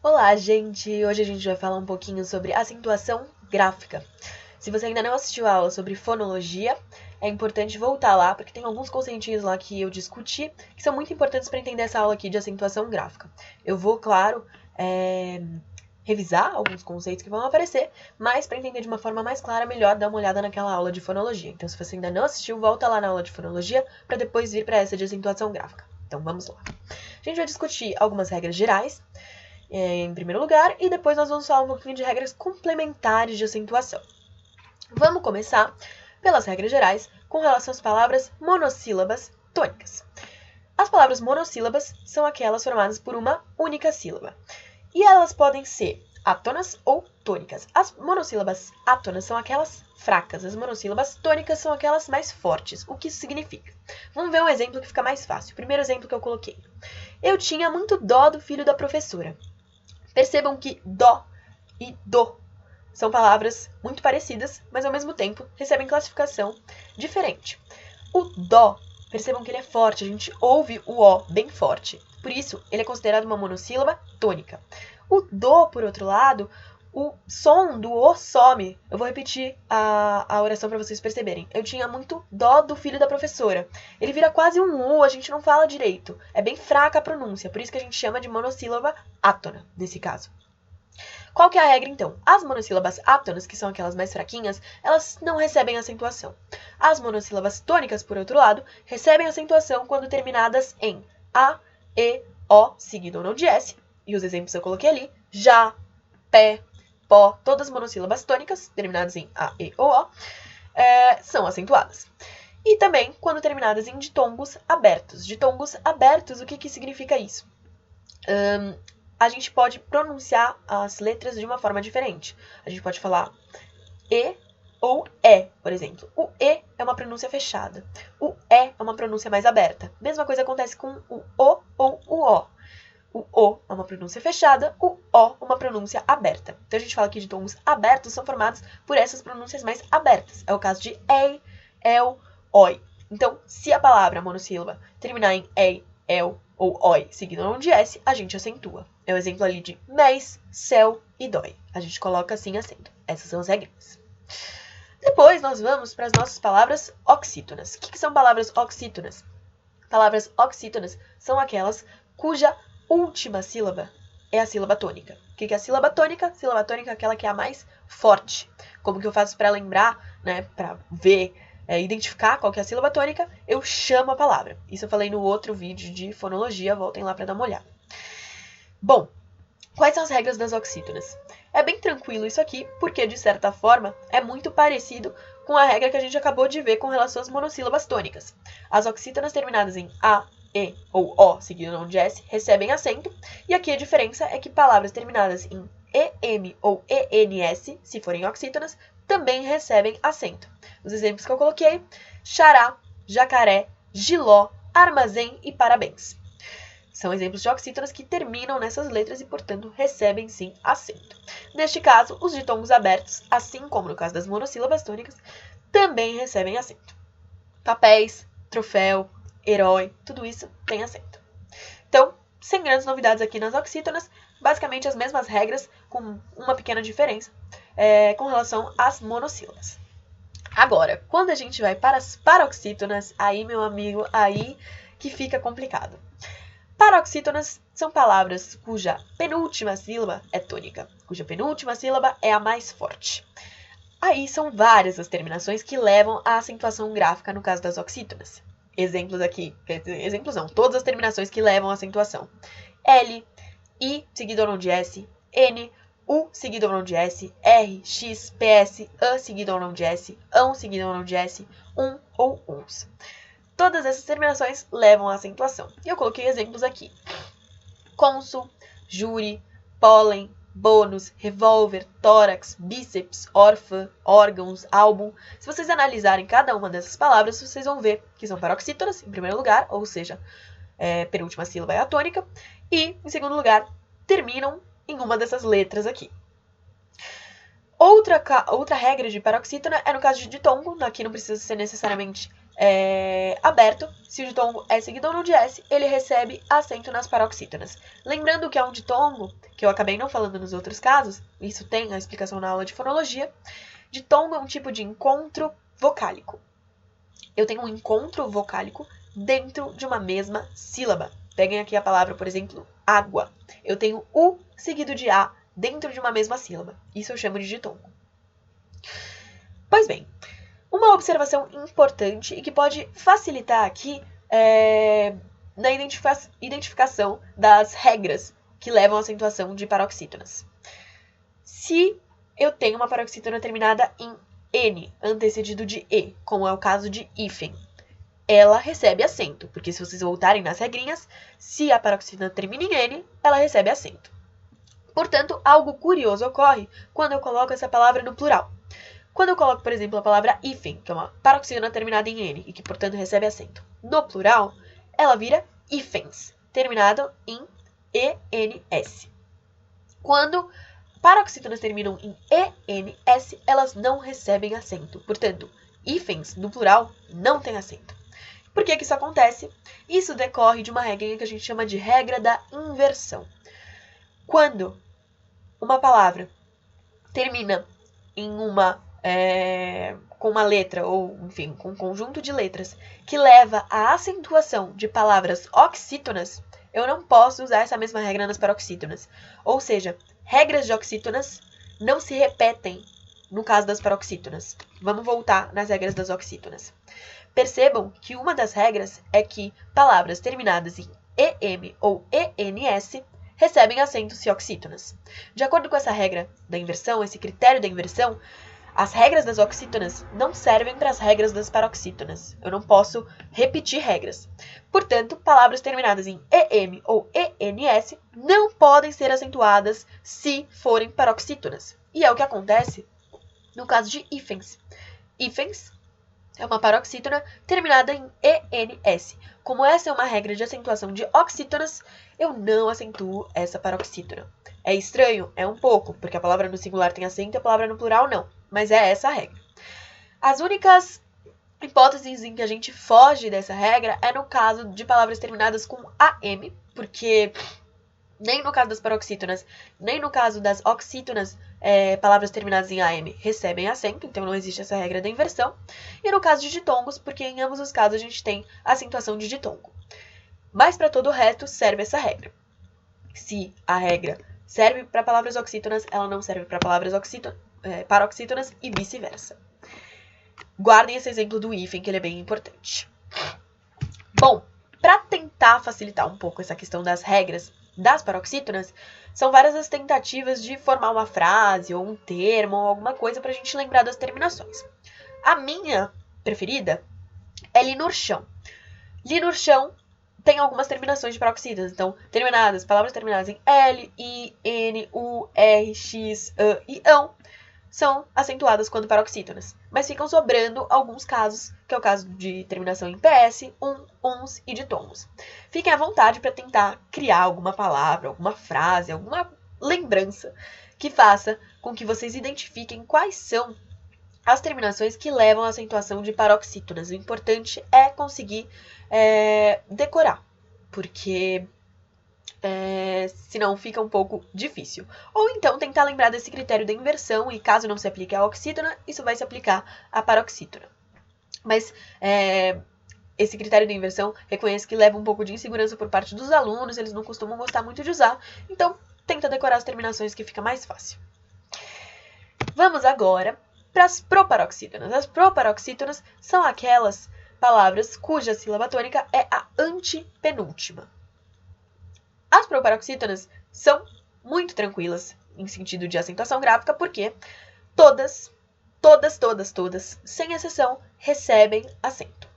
Olá, gente! Hoje a gente vai falar um pouquinho sobre acentuação gráfica. Se você ainda não assistiu a aula sobre fonologia, é importante voltar lá, porque tem alguns conceitinhos lá que eu discuti, que são muito importantes para entender essa aula aqui de acentuação gráfica. Eu vou, claro, revisar alguns conceitos que vão aparecer, mas para entender de uma forma mais clara, é melhor dar uma olhada naquela aula de fonologia. Então, se você ainda não assistiu, volta lá na aula de fonologia, para depois vir para essa de acentuação gráfica. Então, vamos lá. A gente vai discutir algumas regras gerais, em primeiro lugar, e depois nós vamos falar um pouquinho de regras complementares de acentuação. Vamos começar pelas regras gerais com relação às palavras monossílabas tônicas. As palavras monossílabas são aquelas formadas por uma única sílaba, e elas podem ser átonas ou tônicas. As monossílabas átonas são aquelas fracas, as monossílabas tônicas são aquelas mais fortes. O que isso significa? Vamos ver um exemplo que fica mais fácil. O primeiro exemplo que eu coloquei. Eu tinha muito dó do filho da professora. Percebam que dó e do são palavras muito parecidas, mas ao mesmo tempo recebem classificação diferente. O dó, percebam que ele é forte, a gente ouve o ó bem forte. Por isso, ele é considerado uma monossílaba tônica. O do, por outro lado, o som do o some. Eu vou repetir a oração para vocês perceberem. Eu tinha muito dó do filho da professora. Ele vira quase um u, a gente não fala direito. É bem fraca a pronúncia, por isso que a gente chama de monossílaba átona, nesse caso. Qual que é a regra, então? As monossílabas átonas, que são aquelas mais fraquinhas, elas não recebem acentuação. As monossílabas tônicas, por outro lado, recebem acentuação quando terminadas em a, e, o, seguido ou não de s, e os exemplos eu coloquei ali, já, pé, pó, todas as monossílabas tônicas, terminadas em a, e ou o, são acentuadas. E também quando terminadas em ditongos abertos. Ditongos abertos, o que significa isso? A gente pode pronunciar as letras de uma forma diferente. A gente pode falar e ou é, por exemplo. O e é uma pronúncia fechada. O é uma pronúncia mais aberta. Mesma coisa acontece com o ou o ó. O o é uma pronúncia fechada, o o uma pronúncia aberta. Então a gente fala que ditongos abertos são formados por essas pronúncias mais abertas. É o caso de ei, el, oi. Então, se a palavra monossílaba terminar em ei, el ou oi, seguido não de s, a gente acentua. É o exemplo ali de mês, céu e dói. A gente coloca assim acento. Essas são as regras. Depois nós vamos para as nossas palavras oxítonas. O que são palavras oxítonas? Palavras oxítonas são aquelas cuja última sílaba é a sílaba tônica. O que é a sílaba tônica? Sílaba tônica é aquela que é a mais forte. Como que eu faço para lembrar, né, para ver, identificar qual que é a sílaba tônica? Eu chamo a palavra. Isso eu falei no outro vídeo de fonologia, voltem lá para dar uma olhada. Bom, quais são as regras das oxítonas? É bem tranquilo isso aqui, porque de certa forma é muito parecido com a regra que a gente acabou de ver com relação às monossílabas tônicas. As oxítonas terminadas em a, e ou o, seguido não de s, recebem acento, e aqui a diferença é que palavras terminadas em em ou ens, se forem oxítonas, também recebem acento. Os exemplos que eu coloquei: xará, jacaré, giló, armazém e parabéns. São exemplos de oxítonas que terminam nessas letras e, portanto, recebem sim acento. Neste caso, os ditongos abertos, assim como no caso das monossílabas tônicas, também recebem acento. Papéis, troféu, herói, tudo isso tem acento. Então, sem grandes novidades aqui nas oxítonas, basicamente as mesmas regras, com uma pequena diferença com relação às monossílabas. Agora, quando a gente vai para as paroxítonas, aí, meu amigo, aí que fica complicado. Paroxítonas são palavras cuja penúltima sílaba é tônica, cuja penúltima sílaba é a mais forte. Aí são várias as terminações que levam à acentuação gráfica no caso das oxítonas. Exemplos aqui, exemplos não, todas as terminações que levam à acentuação. L, I seguido ou não de S, N, U seguido ou não de S, R, X, PS, A seguido ou não de S, ão seguido ou não de S, ou uns. Todas essas terminações levam à acentuação. E eu coloquei exemplos aqui. Cônsul, júri, pólen, bônus, revólver, tórax, bíceps, órfã, órgãos, álbum. Se vocês analisarem cada uma dessas palavras, vocês vão ver que são paroxítonas, em primeiro lugar, ou seja, penúltima sílaba é a tônica, e, em segundo lugar, terminam em uma dessas letras aqui. Outra regra de paroxítona é no caso de ditongo, aqui não precisa ser necessariamente aberto, se o ditongo é seguidor não de S, ele recebe acento nas paroxítonas. Lembrando que é um ditongo, que eu acabei não falando nos outros casos, isso tem a explicação na aula de fonologia, ditongo é um tipo de encontro vocálico. Eu tenho um encontro vocálico dentro de uma mesma sílaba. Peguem aqui a palavra, por exemplo, água. Eu tenho U seguido de A dentro de uma mesma sílaba. Isso eu chamo de ditongo. Pois bem, uma observação importante e que pode facilitar aqui na identificação das regras que levam à acentuação de paroxítonas. Se eu tenho uma paroxítona terminada em N, antecedido de E, como é o caso de hífen, ela recebe acento, porque se vocês voltarem nas regrinhas, se a paroxítona termina em N, ela recebe acento. Portanto, algo curioso ocorre quando eu coloco essa palavra no plural. Quando eu coloco, por exemplo, a palavra hífen, que é uma paroxítona terminada em N e que, portanto, recebe acento, no plural, ela vira hífens, terminado em ENS. Quando paroxítonas terminam em ENS, elas não recebem acento. Portanto, hífens, no plural, não tem acento. Por que isso acontece? Isso decorre de uma regra que a gente chama de regra da inversão. Quando uma palavra termina em com uma letra, ou enfim, com um conjunto de letras, que leva à acentuação de palavras oxítonas, eu não posso usar essa mesma regra nas paroxítonas. Ou seja, regras de oxítonas não se repetem no caso das paroxítonas. Vamos voltar nas regras das oxítonas. Percebam que uma das regras é que palavras terminadas em EM ou ENS recebem acento se oxítonas. De acordo com essa regra da inversão, esse critério da inversão, as regras das oxítonas não servem para as regras das paroxítonas. Eu não posso repetir regras. Portanto, palavras terminadas em EM ou ENS não podem ser acentuadas se forem paroxítonas. E é o que acontece no caso de hífens. Hífens é uma paroxítona terminada em ENS. Como essa é uma regra de acentuação de oxítonas, eu não acentuo essa paroxítona. É estranho? É um pouco, porque a palavra no singular tem acento e a palavra no plural não. Mas é essa a regra. As únicas hipóteses em que a gente foge dessa regra é no caso de palavras terminadas com AM, porque nem no caso das paroxítonas, nem no caso das oxítonas, palavras terminadas em AM recebem acento, então não existe essa regra da inversão. E no caso de ditongos, porque em ambos os casos a gente tem acentuação de ditongo. Mas para todo o resto serve essa regra. Se a regra serve para palavras oxítonas, ela não serve para palavras paroxítonas e vice-versa. Guardem esse exemplo do hífen, que ele é bem importante. Bom, para tentar facilitar um pouco essa questão das regras das paroxítonas, são várias as tentativas de formar uma frase ou um termo ou alguma coisa para a gente lembrar das terminações. A minha preferida é linurchão. Linurchão tem algumas terminações de paroxítonas, então palavras terminadas em L, I, N, U, R, X, A e ão são acentuadas quando paroxítonas, mas ficam sobrando alguns casos, que é o caso de terminação em PS, uns e ditongos. Fiquem à vontade para tentar criar alguma palavra, alguma frase, alguma lembrança que faça com que vocês identifiquem quais são as terminações que levam à acentuação de paroxítonas. O importante é conseguir decorar, porque senão fica um pouco difícil. Ou então tentar lembrar desse critério da inversão e caso não se aplique à oxítona, isso vai se aplicar à paroxítona. Mas esse critério da inversão reconheço que leva um pouco de insegurança por parte dos alunos, eles não costumam gostar muito de usar, então tenta decorar as terminações que fica mais fácil. Vamos agora para as proparoxítonas. As proparoxítonas são aquelas palavras cuja sílaba tônica é a antepenúltima. As proparoxítonas são muito tranquilas em sentido de acentuação gráfica, porque todas, sem exceção, recebem acento.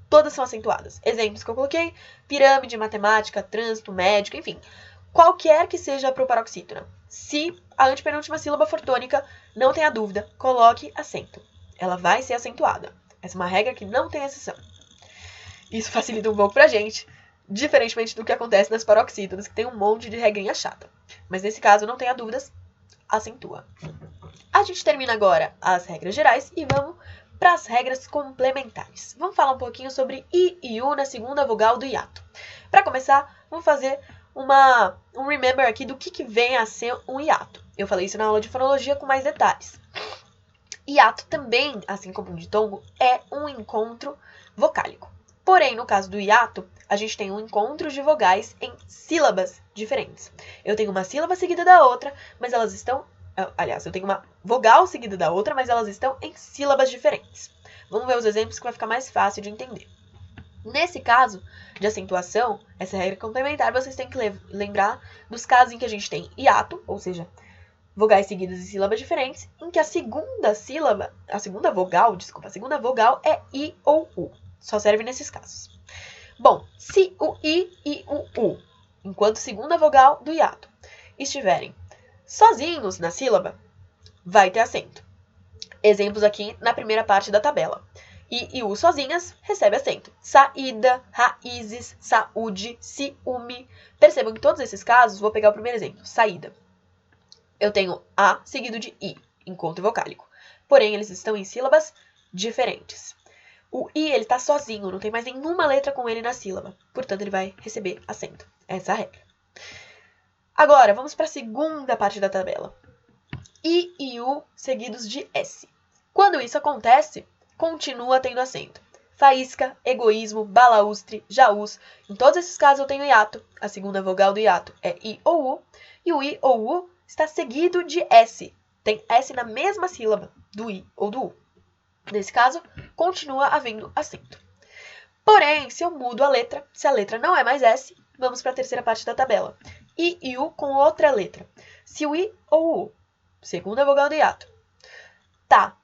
Todas são acentuadas. Exemplos que eu coloquei: pirâmide, matemática, trânsito, médico, enfim. Qualquer que seja a proparoxítona. Se a antepenúltima sílaba for tônica, não tenha dúvida, coloque acento. Ela vai ser acentuada. Essa é uma regra que não tem exceção. Isso facilita um pouco pra gente, diferentemente do que acontece nas paroxítonas, que tem um monte de regrinha chata. Mas nesse caso, não tenha dúvidas, acentua. A gente termina agora as regras gerais e vamos para as regras complementares. Vamos falar um pouquinho sobre I e U na segunda vogal do hiato. Para começar, vamos fazer um remember aqui do que vem a ser um hiato. Eu falei isso na aula de fonologia com mais detalhes. Hiato também, assim como o ditongo, é um encontro vocálico. Porém, no caso do hiato, a gente tem um encontro de vogais em sílabas diferentes. Eu tenho uma sílaba seguida da outra, mas elas estão... Aliás, eu tenho uma vogal seguida da outra, mas elas estão em sílabas diferentes. Vamos ver os exemplos que vai ficar mais fácil de entender. Nesse caso de acentuação, essa regra complementar, vocês têm que lembrar dos casos em que a gente tem hiato, ou seja, vogais seguidas em sílabas diferentes, em que a segunda vogal é I ou U. Só serve nesses casos. Bom, se o I e o U, enquanto segunda vogal do hiato, estiverem sozinhos na sílaba, vai ter acento. Exemplos aqui na primeira parte da tabela. I e U sozinhas, recebe acento. Saída, raízes, saúde, ciúme. Percebam que em todos esses casos, vou pegar o primeiro exemplo, saída. Eu tenho A seguido de I, encontro vocálico. Porém, eles estão em sílabas diferentes. O I, ele está sozinho, não tem mais nenhuma letra com ele na sílaba. Portanto, ele vai receber acento. Essa é a regra. Agora, vamos para a segunda parte da tabela. I e U seguidos de S. Quando isso acontece, continua tendo acento. Faísca, egoísmo, balaústre, jaús. Em todos esses casos eu tenho hiato. A segunda vogal do hiato é I ou U. E o I ou U está seguido de S. Tem S na mesma sílaba do I ou do U. Nesse caso, continua havendo acento. Porém, se eu mudo a letra, se a letra não é mais S, vamos para a terceira parte da tabela. I e U com outra letra. Se o I ou o U, segunda vogal do hiato, tá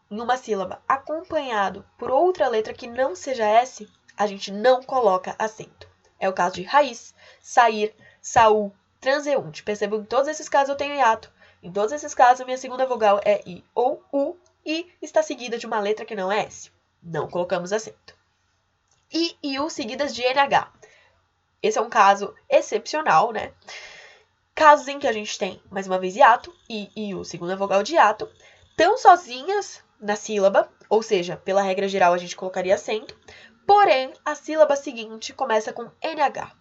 em uma sílaba acompanhado por outra letra que não seja S, a gente não coloca acento. É o caso de raiz, sair, saúl, transeunte. Percebam que em todos esses casos eu tenho hiato. Em todos esses casos, a minha segunda vogal é I ou U e está seguida de uma letra que não é S. Não colocamos acento. I e U seguidas de NH. Esse é um caso excepcional, né? Casos em que a gente tem, mais uma vez, hiato, I e U, segunda vogal de hiato, tão sozinhas na sílaba, ou seja, pela regra geral a gente colocaria acento, porém, a sílaba seguinte começa com NH.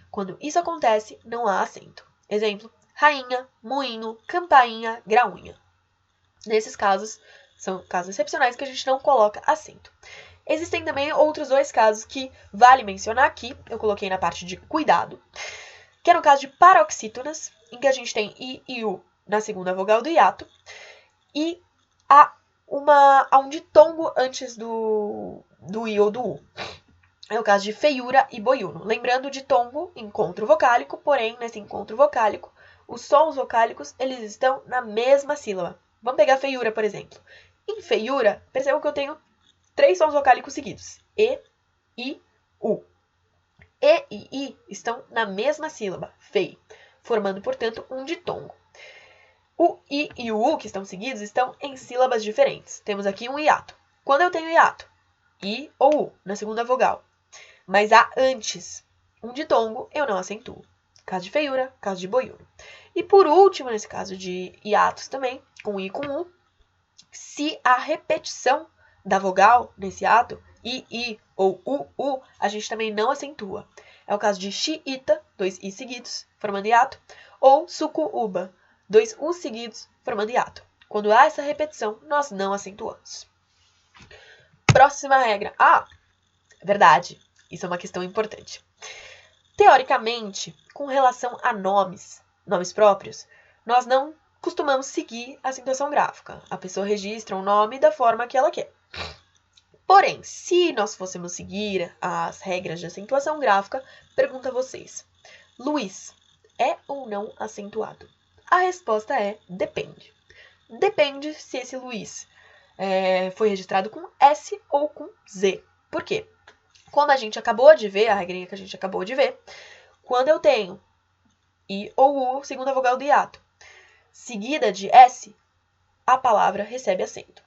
Quando isso acontece, não há acento. Exemplo, rainha, moinho, campainha, graunha. Nesses casos, são casos excepcionais que a gente não coloca acento. Existem também outros dois casos que vale mencionar aqui, eu coloquei na parte de cuidado, que é no caso de paroxítonas, em que a gente tem I e U na segunda vogal do hiato, e há um ditongo antes do I ou do U. É o caso de feiura e boiuno. Lembrando, ditongo, encontro vocálico, porém, nesse encontro vocálico, os sons vocálicos, eles estão na mesma sílaba. Vamos pegar feiura, por exemplo. Em feiura, percebam que eu tenho 3 sons vocálicos seguidos. E, I, U. E e I estão na mesma sílaba, fei, formando, portanto, um ditongo. O I e o U, que estão seguidos, estão em sílabas diferentes. Temos aqui um hiato. Quando eu tenho hiato, I ou U, na segunda vogal, mas há antes um ditongo, eu não acentuo. Caso de feiura, caso de boiuno. E por último, nesse caso de hiatos também, com I e com U, se a repetição da vogal nesse hiato, I ou U, a gente também não acentua. É o caso de xiita, 2 I seguidos, formando hiato, ou sucuúba, 2 U seguidos, formando hiato. Quando há essa repetição, nós não acentuamos. Próxima regra. Verdade. Isso é uma questão importante. Teoricamente, com relação a nomes próprios, nós não costumamos seguir a acentuação gráfica. A pessoa registra um nome da forma que ela quer. Porém, se nós fôssemos seguir as regras de acentuação gráfica, pergunto a vocês: Luiz é ou não acentuado? A resposta é depende. Depende se esse Luiz foi registrado com S ou com Z. Por quê? Como a gente acabou de ver, a regrinha que a gente acabou de ver, quando eu tenho I ou U, segunda vogal do hiato, seguida de S, a palavra recebe acento.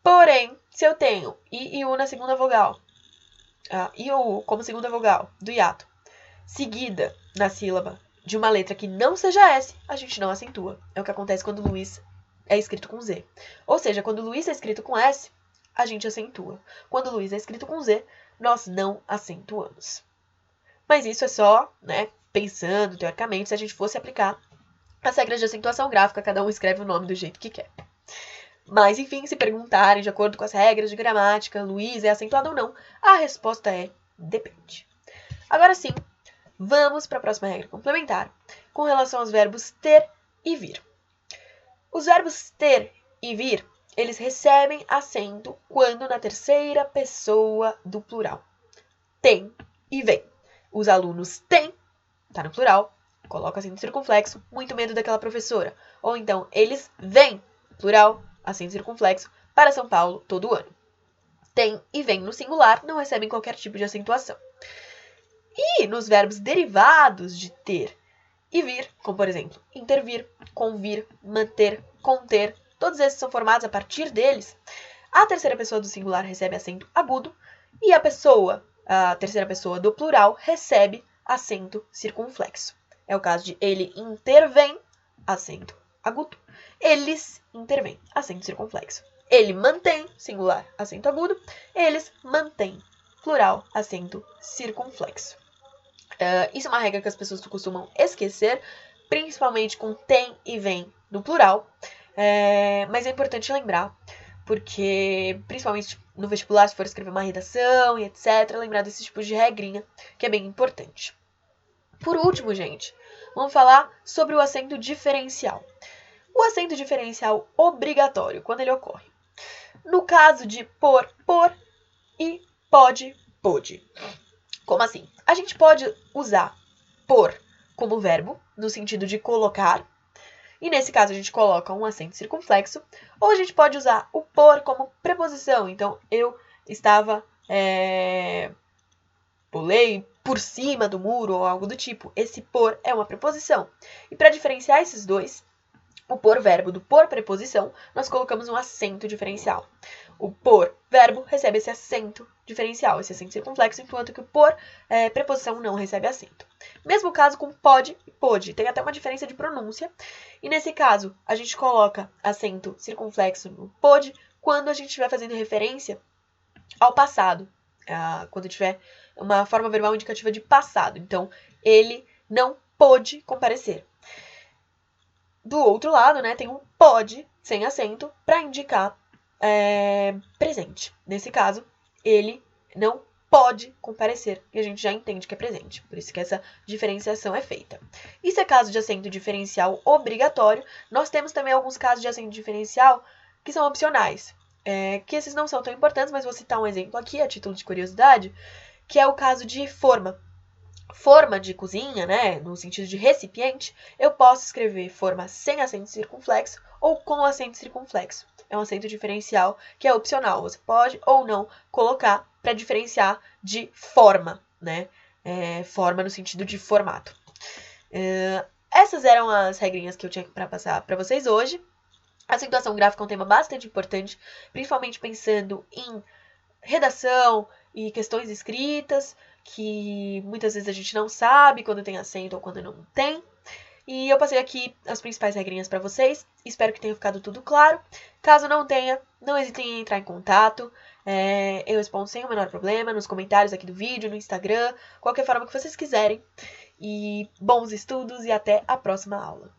Porém, se eu tenho I e U na segunda vogal, I ou U como segunda vogal do hiato, seguida na sílaba de uma letra que não seja S, a gente não acentua. É o que acontece quando Luiz é escrito com Z. Ou seja, quando Luiz é escrito com S, a gente acentua. Quando Luiz é escrito com Z, nós não acentuamos. Mas isso é só, né, pensando teoricamente, se a gente fosse aplicar as regras de acentuação gráfica, cada um escreve o nome do jeito que quer. Mas, enfim, se perguntarem de acordo com as regras de gramática, Luiz é acentuado ou não, a resposta é depende. Agora sim, vamos para a próxima regra complementar, com relação aos verbos ter e vir. Os verbos ter e vir, eles recebem acento quando na terceira pessoa do plural. Tem e vem. Os alunos têm, tá no plural, coloca acento circunflexo, muito medo daquela professora. Ou então, eles vêm, plural, acento circunflexo, para São Paulo todo ano. Tem e vem no singular não recebem qualquer tipo de acentuação. E nos verbos derivados de ter e vir, como por exemplo, intervir, convir, manter, conter, todos esses são formados a partir deles, a terceira pessoa do singular recebe acento agudo e a terceira pessoa do plural recebe acento circunflexo. É o caso de ele intervém, acento agudo. Eles intervêm, acento circunflexo. Ele mantém, singular, acento agudo. Eles mantêm, plural, acento circunflexo. Isso é uma regra que as pessoas costumam esquecer, principalmente com tem e vem no plural. Mas é importante lembrar, porque principalmente no vestibular, se for escrever uma redação e etc., lembrar desse tipo de regrinha, que é bem importante. Por último, gente, vamos falar sobre o acento diferencial. O acento diferencial obrigatório, quando ele ocorre. No caso de por e pode. Como assim? A gente pode usar por como verbo, no sentido de colocar, e nesse caso a gente coloca um acento circunflexo, ou a gente pode usar o por como preposição. Então, eu estava, pulei por cima do muro ou algo do tipo. Esse por é uma preposição. E para diferenciar esses dois, o por verbo do por preposição, nós colocamos um acento diferencial. O por verbo recebe esse acento diferencial, esse acento circunflexo, enquanto que o por preposição não recebe acento. Mesmo caso com pode e pôde, tem até uma diferença de pronúncia. E nesse caso, a gente coloca acento circunflexo no pode quando a gente estiver fazendo referência ao passado, quando tiver uma forma verbal indicativa de passado. Então, ele não pôde comparecer. Do outro lado, né, tem um pode, sem acento, para indicar presente. Nesse caso, ele não pode comparecer, e a gente já entende que é presente. Por isso que essa diferenciação é feita. E se é caso de acento diferencial obrigatório, nós temos também alguns casos de acento diferencial que são opcionais. Que esses não são tão importantes, mas vou citar um exemplo aqui, a título de curiosidade, que é o caso de forma. Forma de cozinha, né, no sentido de recipiente, eu posso escrever forma sem acento circunflexo ou com acento circunflexo. É um acento diferencial que é opcional. Você pode ou não colocar para diferenciar de forma, né? Forma no sentido de formato. Essas eram as regrinhas que eu tinha para passar para vocês hoje. A acentuação gráfica é um tema bastante importante, principalmente pensando em redação e questões escritas, que muitas vezes a gente não sabe quando tem acento ou quando não tem. E eu passei aqui as principais regrinhas para vocês. Espero que tenha ficado tudo claro. Caso não tenha, não hesitem em entrar em contato. Eu respondo sem o menor problema nos comentários aqui do vídeo, no Instagram, qualquer forma que vocês quiserem. E bons estudos e até a próxima aula.